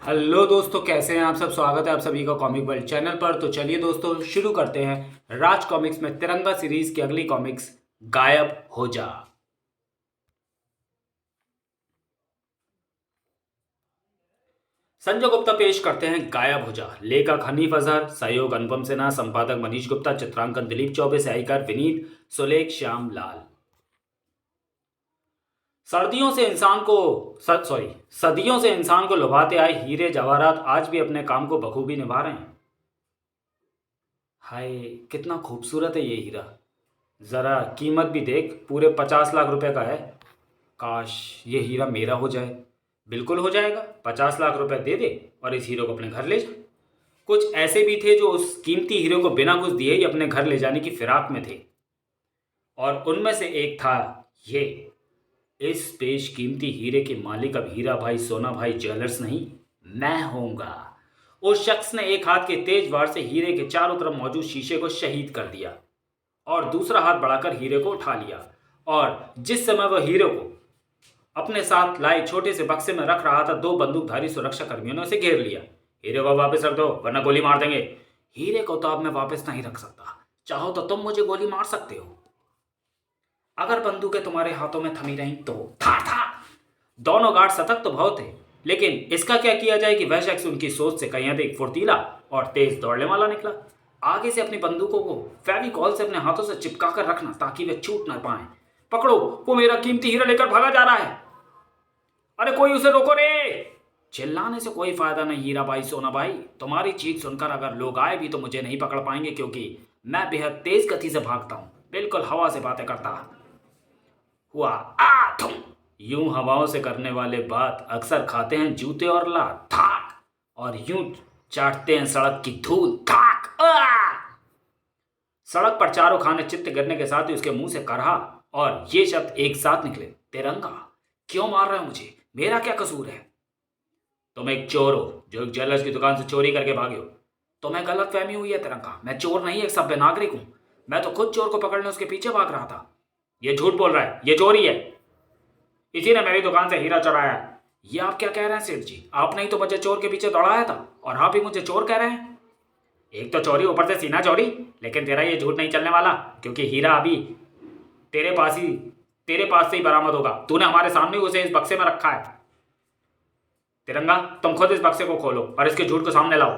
Hello दोस्तों, कैसे हैं आप सब। स्वागत है आप सभी का कॉमिक वर्ल्ड चैनल पर। तो चलिए दोस्तों शुरू करते हैं राज कॉमिक्स में तिरंगा सीरीज की अगली कॉमिक्स गायब हो जा। संजय गुप्ता पेश करते हैं गायब हो जा। लेखक हनीफ अजहर, सहयोग अनुपम सिन्हा, संपादक मनीष गुप्ता, चित्रांकन दिलीप चौबे, सहायकार विनीत सुलेख श्याम लाल। सर्दियों से इंसान को सॉरी सदियों से इंसान को लुभाते आए हीरे जवाहरात आज भी अपने काम को बखूबी निभा रहे हैं। हाय, कितना खूबसूरत है ये हीरा। ज़रा कीमत भी देख, पूरे 50 लाख रुपए का है। काश ये हीरा मेरा हो जाए। बिल्कुल हो जाएगा। 50 लाख रुपए दे दे और इस हीरो को अपने घर ले जा। कुछ ऐसे भी थे जो उस कीमती हीरो को बिना कुछ दिए ही अपने घर ले जाने की फिराक में थे, और उनमें से एक था ये। इस बेशकीमती हीरे के मालिक अब हीरा भाई सोना भाई ज्वेलर्स नहीं, मैं होऊंगा। उस शख्स ने एक हाथ के तेज वार से हीरे के चारों तरफ मौजूद शीशे को शहीद कर दिया और दूसरा हाथ बढ़ाकर हीरे को उठा लिया। और जिस समय वह हीरे को अपने साथ लाए छोटे से बक्से में रख रहा था, दो बंदूकधारी सुरक्षा कर्मियों ने उसे घेर लिया। हीरे को वापस रख दो वरना गोली मार देंगे। हीरे को तो अब मैं वापस नहीं रख सकता, चाहो तो तुम मुझे गोली मार सकते हो। अगर बंदूकें तुम्हारे हाथों में थमी रहीं तो। था दोनों गार्ड सतर्क तो बहुत थे, लेकिन इसका क्या किया जाए कि वह शख्स उनकी सोच से कहीं अधिक फुर्तीला और तेज दौड़ने वाला निकला। आगे से अपनी बंदूकों को फेविकॉल से अपने हाथों से चिपका कर रखना ताकि वे छूट ना पाए। पकड़ो, वो मेरा कीमती हीरा लेकर भागा जा रहा है। अरे कोई उसे रोको रे। चिल्लाने से कोई फायदा नहीं हीरा भाई सोना भाई, तुम्हारी चीख सुनकर अगर लोग आए भी तो मुझे नहीं पकड़ पाएंगे, क्योंकि मैं बेहद तेज गति से भागता हूं, बिल्कुल हवा से बातें करता हुआ। आ थूं। यूं हवाओं से करने वाले बात अक्सर खाते हैं जूते और लात थाक, और यूं चाटते हैं सड़क की धूल थाक। सड़क पर चारों खाने चित्त गिरने के साथ ही उसके मुंह से करहा और ये शब्द एक साथ निकले, तिरंगा। क्यों मार रहे हो मुझे, मेरा क्या कसूर है। तुम एक चोर हो जो एक ज्वेलर्स की दुकान से चोरी करके भागे हो। तुम्हें गलत फहमी हुई है तिरंगा, मैं चोर नहीं एक सभ्य नागरिक हूं। मैं तो खुद चोर को पकड़ने उसके पीछे भाग रहा था। ये झूठ बोल रहा है, ये चोरी है। इसी ने मेरी दुकान से हीरा चुराया है। ये आप क्या कह रहे हैं सेठ जी, आपने ही तो मुझे चोर के पीछे दौड़ाया था और आप ही मुझे चोर कह रहे हैं। एक तो चोरी, ऊपर से सीना चोरी। लेकिन तेरा ये झूठ नहीं चलने वाला, क्योंकि हीरा अभी तेरे पास ही तेरे पास से ही बरामद होगा। तूने हमारे सामने उसे इस बक्से में रखा है। तिरंगा, तुम खुद इस बक्से को खोलो और इसके झूठ को सामने लाओ।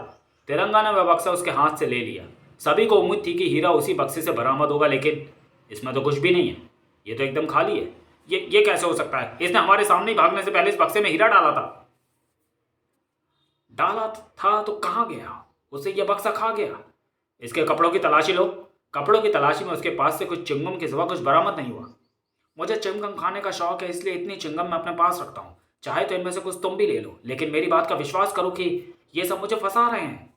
तिरंगा ने वह बक्सा उसके हाथ से ले लिया। सभी को उम्मीद थी कि हीरा उसी बक्से से बरामद होगा, लेकिन इसमें तो कुछ भी नहीं है। ये तो एकदम खाली है। ये कैसे हो सकता है। इसने हमारे सामने ही भागने से पहले इस बक्से में हीरा डाला था। डाला था तो कहाँ गया, उसे यह बक्सा खा गया। इसके कपड़ों की तलाशी लो। कपड़ों की तलाशी में उसके पास से कुछ चिंगम के सिवा कुछ बरामद नहीं हुआ। मुझे चिंगम खाने का शौक है, इसलिए इतनी चिंगम मैं अपने पास रखता हूँ। चाहे तो इनमें से कुछ तुम भी ले लो, लेकिन मेरी बात का विश्वास करो कि ये सब मुझे फंसा रहे हैं।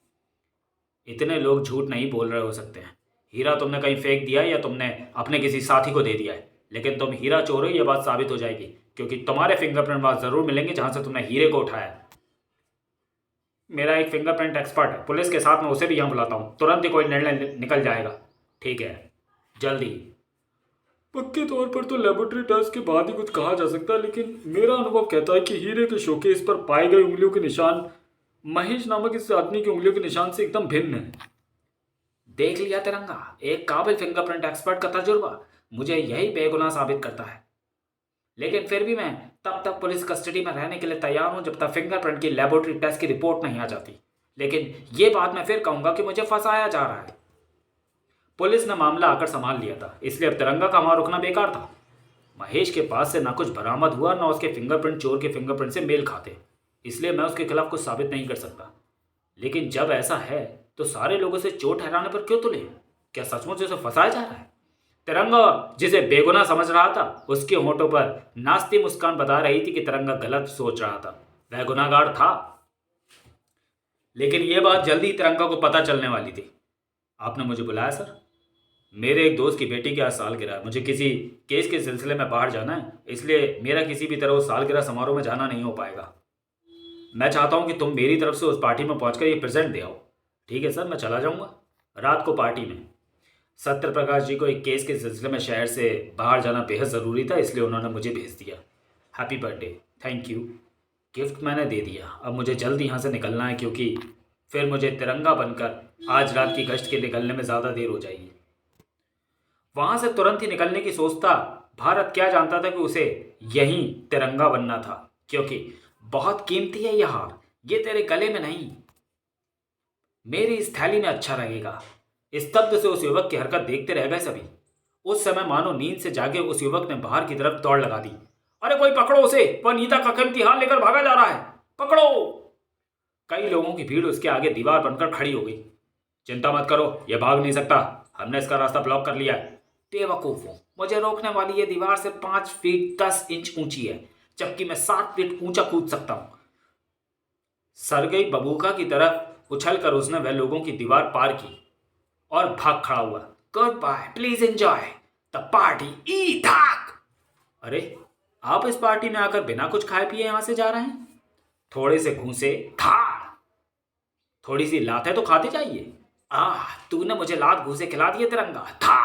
इतने लोग झूठ नहीं बोल रहे हो सकते हैं। हीरा तुमने कहीं फेंक दिया है या तुमने अपने किसी साथी को दे दिया है, लेकिन तुम हीरा चोर हो ये बात साबित हो जाएगी, क्योंकि तुम्हारे फिंगरप्रिंट वहां जरूर मिलेंगे जहां से तुमने हीरे को उठाया। मेरा एक फिंगरप्रिंट एक्सपर्ट है, पुलिस के साथ मैं उसे भी यहाँ बुलाता हूँ। तुरंत ही कोई निर्णय निकल जाएगा। ठीक है, जल्दी। पक्के तौर पर तो लेबोरेटरी टेस्ट के बाद ही कुछ कहा जा सकता है, लेकिन मेरा अनुभव कहता है कि हीरे के शोकेस पर पाए गए उंगलियों के निशान महेश नामक इस आदमी की उंगलियों के निशान से एकदम भिन्न है। देख लिया तिरंगा, एक काबिल फिंगरप्रिंट एक्सपर्ट का तजुर्बा मुझे यही बेगुनाह साबित करता है। लेकिन फिर भी मैं तब तक पुलिस कस्टडी में रहने के लिए तैयार हूं जब तक फिंगरप्रिंट की लेबोरेटरी टेस्ट की रिपोर्ट नहीं आ जाती। लेकिन ये बात मैं फिर कहूंगा कि मुझे फंसाया जा रहा है। पुलिस ने मामला आकर संभाल लिया था, इसलिए अब तिरंगा का वहां रुकना बेकार था। महेश के पास से ना कुछ बरामद हुआ, ना उसके फिंगरप्रिंट चोर के फिंगरप्रिंट से मेल खाते, इसलिए मैं उसके खिलाफ कुछ साबित नहीं कर सकता। लेकिन जब ऐसा है तो सारे लोगों से चोर ठहराने पर क्यों तुले। क्या सचमुच उसे फंसाया जा रहा है। तिरंगा जिसे बेगुनाह समझ रहा था, उसके होठों पर नाश्ती मुस्कान बता रही थी कि तिरंगा गलत सोच रहा था, वह गुनाहगार था। लेकिन यह बात जल्दी ही तिरंगा को पता चलने वाली थी। आपने मुझे बुलाया सर। मेरे एक दोस्त की बेटी की आज सालगिरह है, मुझे किसी केस के सिलसिले में बाहर जाना है, इसलिए मेरा किसी भी तरह उस सालगिरह समारोह में जाना नहीं हो पाएगा। मैं चाहता हूं कि तुम मेरी तरफ से उस पार्टी में पहुंचकर ये प्रेजेंट दे आओ। ठीक है सर, मैं चला जाऊंगा। रात को पार्टी में सत्य प्रकाश जी को एक केस के सिलसिले में शहर से बाहर जाना बेहद ज़रूरी था, इसलिए उन्होंने मुझे भेज दिया। Happy birthday. Thank you. Gift मैंने दे दिया, अब मुझे जल्द यहाँ से निकलना है, क्योंकि फिर मुझे तिरंगा बनकर आज रात की गश्त के निकलने में ज़्यादा देर हो जाएगी। वहां से तुरंत ही निकलने की सोचता भारत क्या जानता था कि उसे यहीं तिरंगा बनना था, क्योंकि बहुत कीमती है यह हार, ये तेरे गले में नहीं, मेरी इस थैली में अच्छा रहेगा। स्तब्ध से उस युवक की हरकत देखते रह गए सभी। उस समय मानो नींद से जागे उस युवक ने बाहर की तरफ दौड़ लगा दी। अरे कोई पकड़ो उसे, वह नीता का कीमती हार लेकर भागा जा रहा है, पकड़ो। कई लोगों की भीड़ उसके आगे दीवार बनकर खड़ी हो गई। चिंता मत करो, यह भाग नहीं सकता, हमने इसका रास्ता ब्लॉक कर लिया है। बेवकूफों, मुझे रोकने वाली यह दीवार सिर्फ 5 फीट 10 इंच ऊंची है, जबकि मैं 7 फीट ऊंचा कूद सकता हूं। सरगई बबूका की तरफ उछलकर उसने वह लोगों की दीवार पार की और भाग खड़ा हुआ। Good bye, please enjoy the party, ई धाक। अरे आप इस पार्टी में आकर बिना कुछ खाए पिए यहां से जा रहे हैं? थोड़े से घूसे था, थोड़ी सी लात तो खाते जाइए। तूने मुझे लात घूसे खिला दिए तिरंगा था।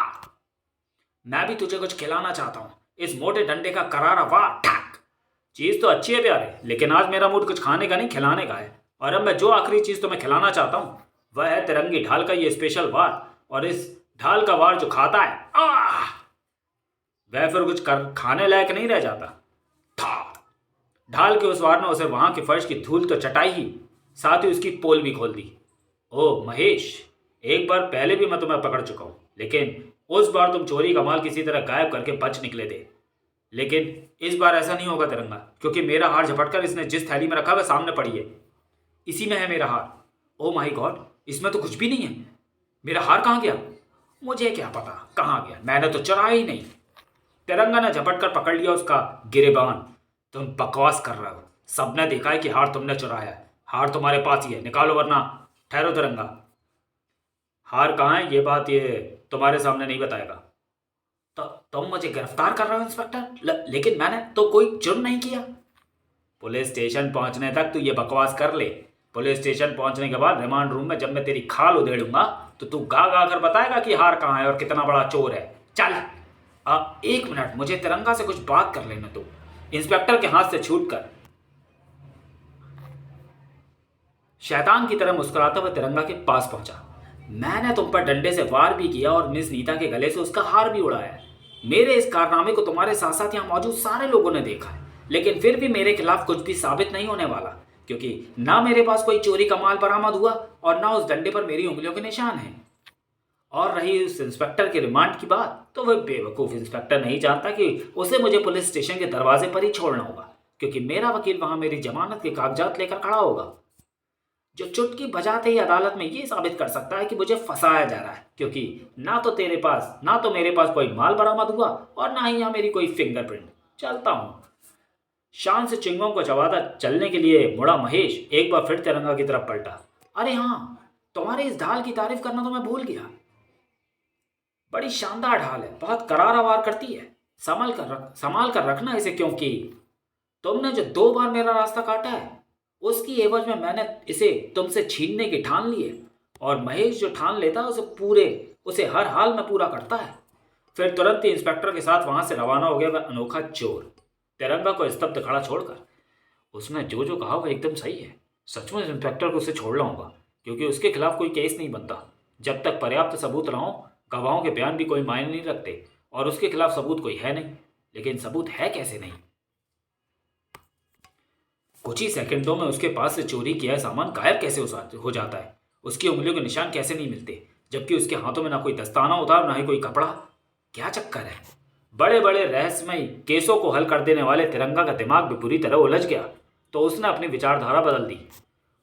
मैं भी तुझे कुछ खिलाना चाहता हूं, इस मोटे डंडे का करारा वाह ठक। चीज तो अच्छी है प्यारे, लेकिन आज मेरा मूड कुछ खाने का नहीं खिलाने का है। और अब मैं जो आखिरी चीज तुम्हें खिलाना चाहता हूं वह है तिरंगी ढाल का ये स्पेशल वार। और इस ढाल का वार जो खाता है वह फिर कुछ खाने लायक नहीं रह जाता था। ढाल के उस वार ने उसे वहां के फर्श की धूल तो चटाई ही, साथ ही उसकी पोल भी खोल दी। ओ महेश, एक बार पहले भी मैं तुम्हें पकड़ चुका हूं, लेकिन उस बार तुम चोरी का माल किसी तरह गायब करके बच निकले थे। लेकिन इस बार ऐसा नहीं होगा तिरंगा, क्योंकि मेरा हार झपटकर इसने जिस थैली में रखा वह सामने पड़ी है, इसी में है मेरा हार। ओ माय गॉड, इसमें तो कुछ भी नहीं है, मेरा हार कहाँ गया? मुझे क्या पता कहाँ गया, मैंने तो चुराया ही नहीं। तिरंगा ने झपट कर पकड़ लिया उसका गिरेबान। तुम बकवास कर रहे हो, सबने देखा है कि हार तुमने चुराया है, हार तुम्हारे पास ही है, निकालो वरना। ठहरो तिरंगा, हार कहाँ है ये बात ये तुम्हारे सामने नहीं बताएगा। तो तुम मुझे गिरफ्तार कर रहे हो इंस्पेक्टर, लेकिन मैंने तो कोई जुर्म नहीं किया। पुलिस स्टेशन पहुंचने तक तू ये बकवास कर ले, पुलिस स्टेशन पहुंचने के बाद रिमांड रूम में जब मैं तेरी खाल उधेड़ूंगा तो तू गा गा कर बताएगा कि हार कहाँ है और कितना बड़ा चोर है। चल 1 मिनट, मुझे तिरंगा से कुछ बात कर लेने दो। इंस्पेक्टर के हाथ से छूटकर शैतान की तरह मुस्कुराता हुआ तिरंगा के पास पहुंचा। मैंने तुम पर डंडे से वार भी किया और मिस नीता के गले से उसका हार भी उड़ाया है। मेरे इस कारनामे को तुम्हारे साथ साथ यहाँ मौजूद सारे लोगों ने देखा है, लेकिन फिर भी मेरे खिलाफ कुछ भी साबित नहीं होने वाला, क्योंकि ना मेरे पास कोई चोरी का माल बरामद हुआ और ना उस डंडे पर मेरी उंगलियों के निशान हैं। और रही उस इंस्पेक्टर के रिमांड की बात, तो वह बेवकूफ़ इंस्पेक्टर नहीं जानता कि उसे मुझे पुलिस स्टेशन के दरवाजे पर ही छोड़ना होगा, क्योंकि मेरा वकील वहां मेरी जमानत के कागजात लेकर खड़ा होगा, जो चुटकी बजाते ही अदालत में ये साबित कर सकता है कि मुझे फंसाया जा रहा है, क्योंकि ना तो मेरे पास कोई माल बरामद हुआ और ना ही यहाँ मेरी कोई फिंगरप्रिंट। चलता हूँ। शान से चिंगों को चबाता चलने के लिए मुड़ा महेश एक बार फिर तिरंगा की तरफ पलटा। अरे हाँ, तुम्हारे इस ढाल की तारीफ करना तो मैं भूल गया, बड़ी शानदार ढाल है, बहुत करारा वार करती है, संभाल कर रखना इसे, क्योंकि तुमने जो 2 बार मेरा रास्ता काटा है उसकी एवज में मैंने इसे तुमसे छीनने की ठान ली है। और महेश जो ठान लेता है उसे हर हाल में पूरा करता है। फिर तुरंत ही इंस्पेक्टर के साथ वहां से रवाना हो गया वह अनोखा चोर, तिरंगा को स्तब्ध खड़ा छोड़कर। उसने जो जो कहा वह एकदम सही है, सचमुच इंस्पेक्टर को उसे छोड़ना होगा, क्योंकि उसके खिलाफ कोई केस नहीं बनता जब तक पर्याप्त सबूत ना हो। गवाहों के बयान भी कोई मायने नहीं रखते और उसके खिलाफ सबूत कोई है नहीं। लेकिन सबूत है कैसे नहीं? कुछ ही सेकंडों में उसके पास से चोरी किया सामान गायब कैसे हो जाता है? उसकी उंगलियों के निशान कैसे नहीं मिलते, जबकि उसके हाथों में ना कोई दस्ताना होता और ना ही कोई कपड़ा? क्या चक्कर है? बड़े बड़े रहस्यमयी केसों को हल कर देने वाले तिरंगा का दिमाग भी बुरी तरह उलझ गया, तो उसने अपनी विचारधारा बदल दी।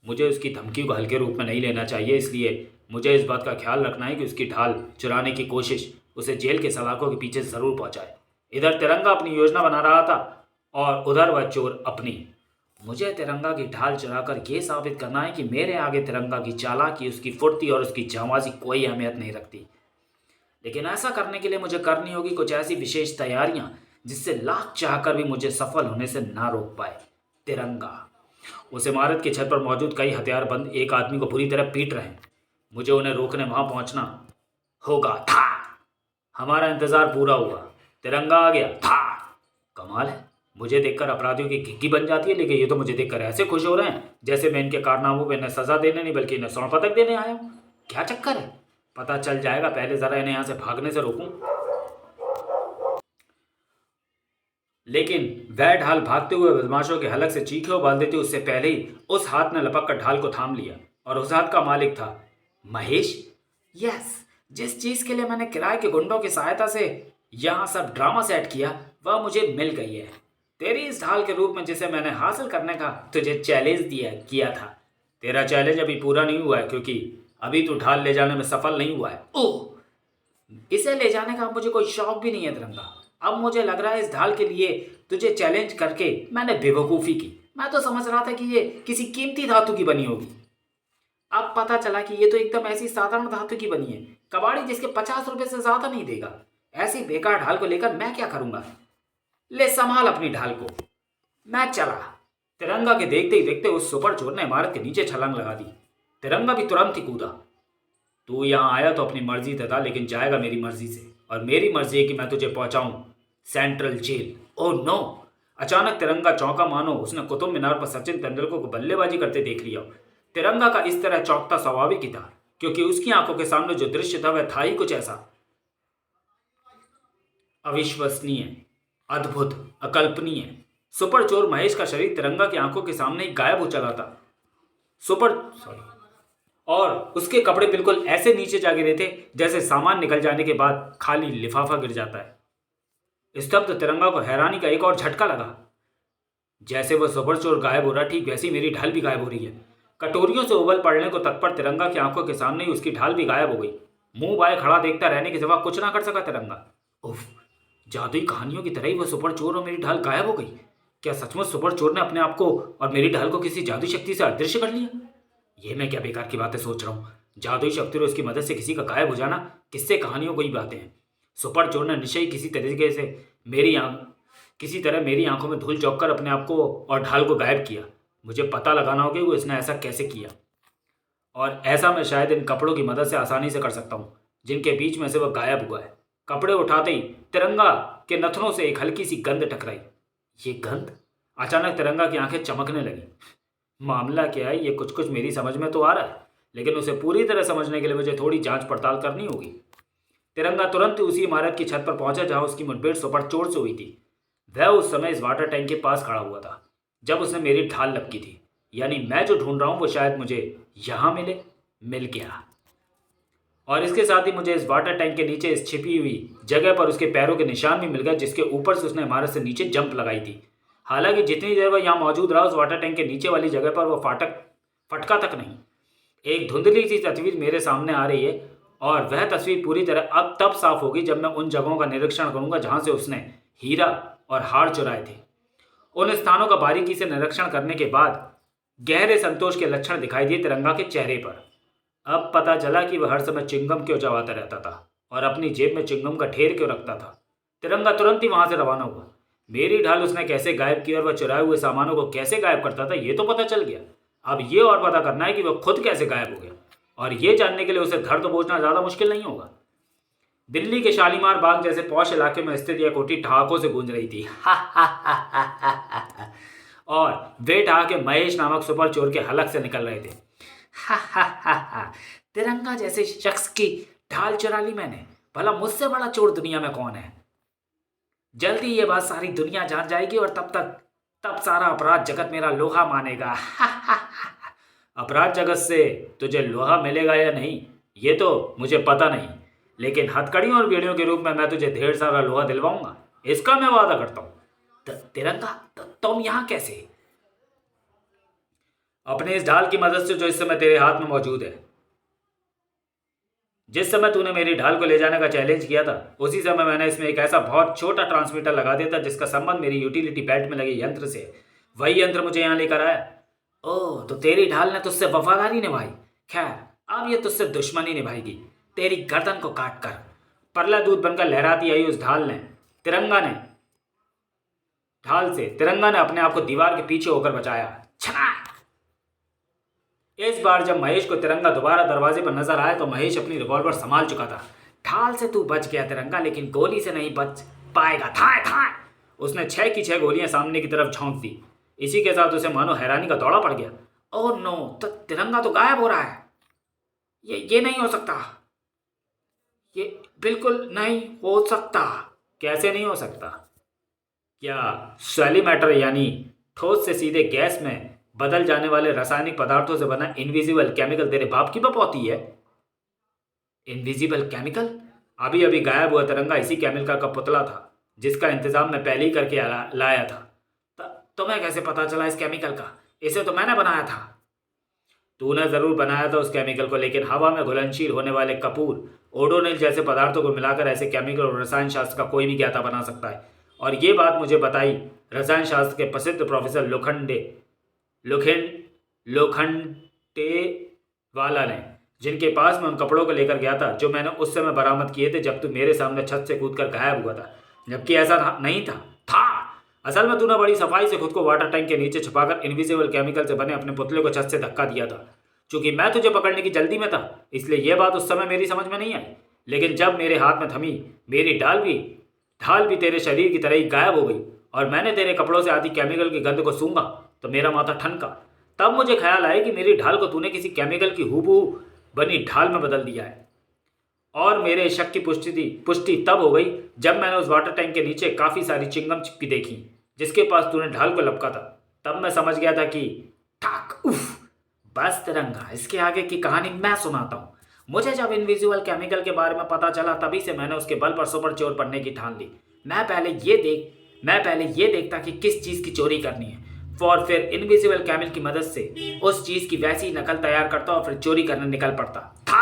मुझे उसकी धमकी को हल्के रूप में नहीं लेना चाहिए, इसलिए मुझे इस बात का ख्याल रखना है कि उसकी ढाल चुराने की कोशिश उसे जेल के सलाखों के पीछे जरूर पहुंचाए। इधर तिरंगा अपनी योजना बना रहा था और उधर वह चोर अपनी। मुझे तिरंगा की ढाल चुराकर यह साबित करना है कि मेरे आगे तिरंगा की चालाकी, उसकी फुर्ती और उसकी जांबाजी कोई अहमियत नहीं रखती। लेकिन ऐसा करने के लिए मुझे करनी होगी कुछ ऐसी विशेष तैयारियां जिससे लाख चाहकर भी मुझे सफल होने से ना रोक पाए। तिरंगा उस इमारत की छत पर मौजूद कई हथियारबंद एक आदमी को बुरी तरह पीट रहे हैं। मुझे उन्हें रोकने वहां पहुंचना होगा था। हमारा इंतजार पूरा हुआ, तिरंगा आ गया था। कमाल है, मुझे देखकर अपराधियों की घिग्गी बन जाती है, लेकिन ये तो मुझे देखकर ऐसे खुश हो रहे हैं जैसे मैं इनके कारनामों पे इन्हें सजा देने नहीं बल्कि इन्हें स्वर्ण पदक देने आया हूँ। क्या चक्कर है? पता चल जाएगा, पहले जरा इन्हें यहाँ से भागने से रोकूं। लेकिन वह ढाल भागते हुए बदमाशों के हलक से चीखे उबाल देती उससे पहले ही उस हाथ ने लपक कर ढाल को थाम लिया, और उस हाथ का मालिक था महेश। यस, जिस चीज के लिए मैंने किराए के गुंडों की सहायता से यहाँ सब ड्रामा सेट किया वह मुझे मिल गई है। तेरी इस ढाल के रूप में जिसे मैंने हासिल करने का तुझे चैलेंज दिया किया था। तेरा चैलेंज अभी पूरा नहीं हुआ है क्योंकि अभी तू ढाल ले जाने में सफल नहीं हुआ है। ओह, इसे ले जाने का मुझे कोई शौक भी नहीं है तिरंगा। अब मुझे लग रहा है इस ढाल के लिए तुझे चैलेंज करके मैंने बेवकूफ़ी की। मैं तो समझ रहा था कि ये किसी कीमती धातु की बनी होगी। अब पता चला कि ये तो एकदम ऐसी साधारण धातु की बनी है, कबाड़ी जिसके 50 रुपए से ज़्यादा नहीं देगा। ऐसी बेकार ढाल को लेकर मैं क्या करूँगा? ले संभाल अपनी ढाल को। मैं चला। तिरंगा के देखते ही देखते उस सुपर चोर ने इमारत के नीचे छलांग लगा दी। तिरंगा भी तुरंत ही कूदा। तू यहाँ आया तो अपनी मर्जी से था, लेकिन जाएगा मेरी मर्जी से, और मेरी मर्जी है कि मैं तुझे पहुंचाऊं सेंट्रल जेल। Oh no! अचानक तिरंगा चौंका, मानो उसने कुतुब मीनार पर सचिन तेंदुलकर को बल्लेबाजी करते देख लिया। तिरंगा का इस तरह चौंकता स्वाभाविक ही था, क्योंकि उसकी आंखों के सामने जो दृश्य था वह था ही कुछ ऐसा अविश्वसनीय, अद्भुत, अकल्पनीय। सुपर चोर महेश का शरीर तिरंगा की आंखों के सामने ही गायब हो चला था। और उसके कपड़े बिल्कुल ऐसे नीचे जा गिरे थे जैसे सामान निकल जाने के बाद खाली लिफाफा गिर जाता है। स्तब्ध तिरंगा को हैरानी का एक और झटका लगा। जैसे वह सुपर चोर गायब हो रहा, ठीक वैसी मेरी ढाल भी गायब हो रही है। कटोरियों से उबल पड़ने को तत्पर तिरंगा की आंखों के सामने ही उसकी ढाल भी गायब हो गई। मुंह बाए खड़ा देखता रहने के सिवा कुछ ना कर सका तिरंगा। उफ, जादुई कहानियों की तरह ही वह सुपर चोर और मेरी ढाल गायब हो गई। क्या सचमुच सुपर चोर ने अपने आप को और मेरी ढाल को किसी जादुई शक्ति से अदृश्य कर लिया? ये मैं क्या बेकार की बातें सोच रहा हूँ? जादुई शक्ति और उसकी मदद से किसी का गायब हो जाना किससे कहानियों को ही बातें हैं। सुपर चोर ने निश्चय किसी तरीके से किसी तरह मेरी आंखों में धूल झोंक कर अपने आप को और ढाल को गायब किया। मुझे पता लगाना होगा कि वो इसने ऐसा कैसे किया, और ऐसा मैं शायद इन कपड़ों की मदद से आसानी से कर सकता हूँ जिनके बीच में से वह गायब हुआ है। कपड़े उठाते ही तिरंगा के नथनों से एक हल्की सी गंध टकराई। ये गंध! अचानक तिरंगा की आंखें चमकने लगी। मामला क्या है, ये कुछ कुछ मेरी समझ में तो आ रहा है, लेकिन उसे पूरी तरह समझने के लिए मुझे थोड़ी जांच पड़ताल करनी होगी। तिरंगा तुरंत ही उसी इमारत की छत पर पहुंचा जहां उसकी मुठभेड़ सुपर चोर से हुई थी। वह उस समय इस वाटर टैंक के पास खड़ा हुआ था जब उसने मेरी ढाल लपकी थी। यानी मैं जो ढूंढ रहा हूं वो शायद मुझे यहां मिल गया। और इसके साथ ही मुझे इस वाटर टैंक के नीचे इस छिपी हुई जगह पर उसके पैरों के निशान भी मिल गए, जिसके ऊपर से उसने इमारत से नीचे जंप लगाई थी। हालांकि जितनी देर वह यहाँ मौजूद रहा उस वाटर टैंक के नीचे वाली जगह पर वह फटका तक नहीं। एक धुंधली सी तस्वीर मेरे सामने आ रही है, और वह तस्वीर पूरी तरह अब तब साफ होगी जब मैं उन जगहों का निरीक्षण करूंगा जहां से उसने हीरा और हार चुराए थे। उन स्थानों का बारीकी से निरीक्षण करने के बाद गहरे संतोष के लक्षण दिखाई दिए तिरंगा के चेहरे पर। अब पता चला कि वह हर समय चिंगम क्यों चबाता रहता था और अपनी जेब में चिंगम का ढेर क्यों रखता था। तिरंगा तुरंत ही वहां से रवाना हुआ। मेरी ढाल उसने कैसे गायब की और वह चुराए हुए सामानों को कैसे गायब करता था ये तो पता चल गया। अब ये और पता करना है कि वह खुद कैसे गायब हो गया, और ये जानने के लिए उसे धर तो बोझना ज़्यादा मुश्किल नहीं होगा। दिल्ली के शालीमार बाग जैसे पौष इलाके में स्थित यह कोठी ठहाकों से गूंज रही थी। और वे ठहाके महेश नामक सुपर चोर के हलक से निकल रहे थे। तिरंगा जैसे शख्स की ढाल चुरा ली मैंने, भला मुझसे बड़ा चोर दुनिया में कौन है? जल्दी ये बात सारी दुनिया जान जाएगी और तब सारा अपराध जगत मेरा लोहा मानेगा। अपराध जगत से तुझे लोहा मिलेगा या नहीं ये तो मुझे पता नहीं, लेकिन हथकड़ियों और बेड़ियों के रूप में मैं तुझे ढेर सारा लोहा दिलवाऊंगा, इसका मैं वादा करता हूं। तिरंगा, तुम यहां कैसे? अपने इस ढाल की मदद से जो इस समय तेरे हाथ में मौजूद है। जिस समय तूने मेरी ढाल को ले जाने का चैलेंज किया था उसी समय मैंने इसमें एक ऐसा बहुत छोटा ट्रांसमीटर लगा दिया था जिसका संबंध मेरी यूटिलिटी बेल्ट में लगे यंत्र से। वही यंत्र मुझे यहाँ लेकर आया। ओह, तो तेरी ढाल ने तुझसे वफादारी निभाई। खैर, अब ये तुझसे दुश्मनी निभाएगी, तेरी गर्दन को काट कर। परला दूध बनकर लहराती आई उस ढाल ने तिरंगा ने अपने आप को दीवार के पीछे होकर बचाया। छना! इस बार जब महेश को तिरंगा दोबारा दरवाजे पर नजर आया तो महेश अपनी रिवॉल्वर संभाल चुका था। ढाल से तू बच गया तिरंगा, लेकिन गोली से नहीं बच पाएगा। थाए थाए! उसने 6 की 6 गोलियां सामने की तरफ झोंक दी। इसी के साथ उसे मानो हैरानी का दौड़ा पड़ गया। ओह नो, तो तिरंगा तो गायब हो रहा है। ये नहीं हो सकता, ये बिल्कुल नहीं हो सकता। कैसे नहीं हो सकता? क्या सॉलिड मैटर यानी ठोस से सीधे गैस में बदल जाने वाले रासायनिक पदार्थों से बना इनविजिबल केमिकल तेरे बाप की बपौती है? Invisible chemical? अभी अभी गायब हुआ तिरंगा इसी केमिकल का पुतला था, जिसका इंतजाम मैं पहले ही करके लाया था। तुम्हें कैसे पता चला इस केमिकल का? इसे तो मैंने बनाया था। तूने जरूर बनाया था उस केमिकल को, लेकिन हवा में घुलनशील होने वाले कपूर, ओडोनिल जैसे पदार्थों को मिलाकर ऐसे केमिकल और रसायन शास्त्र का कोई भी ज्ञाता बना सकता है। और ये बात मुझे बताई रसायन शास्त्र के प्रसिद्ध प्रोफेसर लोखंडे वाला ने, जिनके पास मैं उन कपड़ों को लेकर गया था जो मैंने उस समय बरामद किए थे जब तू मेरे सामने छत से कूदकर गायब हुआ था। जबकि ऐसा नहीं था। असल में तूने बड़ी सफाई से खुद को वाटर टैंक के नीचे छुपाकर इनविजिबल केमिकल से बने अपने पुतले को छत से धक्का दिया था। चूंकि मैं तुझे पकड़ने की जल्दी में था, इसलिए यह बात उस समय मेरी समझ में नहीं आई। लेकिन जब मेरे हाथ में थमी मेरी ढाल भी तेरे शरीर की तरह ही गायब हो गई और मैंने तेरे कपड़ों से आती केमिकल की गंध को सूंघा तो मेरा माथा ठनका। तब मुझे ख्याल आया कि मेरी ढाल को तूने किसी केमिकल की हूबहू बनी ढाल में बदल दिया है। और मेरे शक की पुष्टि तब हो गई जब मैंने उस वाटर टैंक के नीचे काफ़ी सारी चिंगम चिपकी देखी जिसके पास तूने ढाल को लपका था। तब मैं समझ गया था कि ठाक उफ, बस तिरंगा, इसके आगे की कहानी मैं सुनाता हूँ। मुझे जब इनविजिबल केमिकल के बारे में पता चला तभी से मैंने उसके बल पर सुपर चोर बनने की ठान ली। मैं पहले ये देखता कि किस चीज़ की चोरी करनी है, और फिर इनविजिबल केमिकल की मदद से उस चीज़ की वैसी नकल तैयार करता और फिर चोरी करने निकल पड़ता था।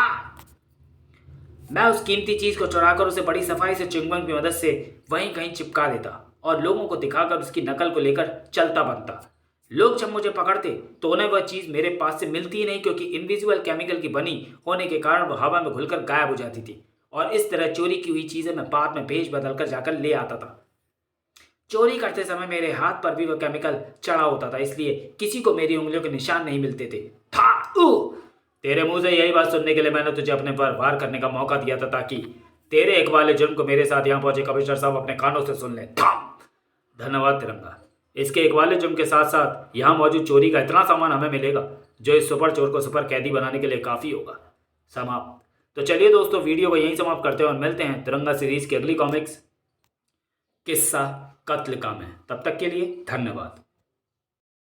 मैं उस कीमती चीज़ को चुराकर उसे बड़ी सफाई से च्युइंगम की मदद से वहीं कहीं चिपका देता और लोगों को दिखाकर उसकी नकल को लेकर चलता बनता। लोग जब मुझे पकड़ते तो उन्हें वह चीज़ मेरे पास से मिलती ही नहीं, क्योंकि इनविजिबल केमिकल की बनी होने के कारण वह हवा में घुलकर गायब हो जाती थी। और इस तरह चोरी की हुई चीज़ें मैं बाद में भेज बदल कर जाकर ले आता था। चोरी करते समय मेरे हाथ पर भी वह केमिकल चढ़ा होता था, इसलिए किसी को मेरी उंगलियों के निशान नहीं मिलते थे। तेरे मुंह से यही बात सुनने के लिए मैंने तुझे अपने पर वार करने का मौका दिया था, ताकि तेरे एक वाले जुर्म को मेरे साथ यहाँ पहुंचे कमिश्नर साहब अपने कानों से सुन लें। धन्यवाद तिरंगा। इसके एक वाले जुर्म के साथ साथ यहाँ मौजूद चोरी का इतना सामान हमें मिलेगा जो इस सुपर चोर को सुपर कैदी बनाने के लिए काफ़ी होगा। समाप्त। तो चलिए दोस्तों, वीडियो को यहीं समाप्त करते हैं और मिलते हैं तिरंगा सीरीज की अगली कॉमिक्स किस्सा कत्ल का में। तब तक के लिए धन्यवाद।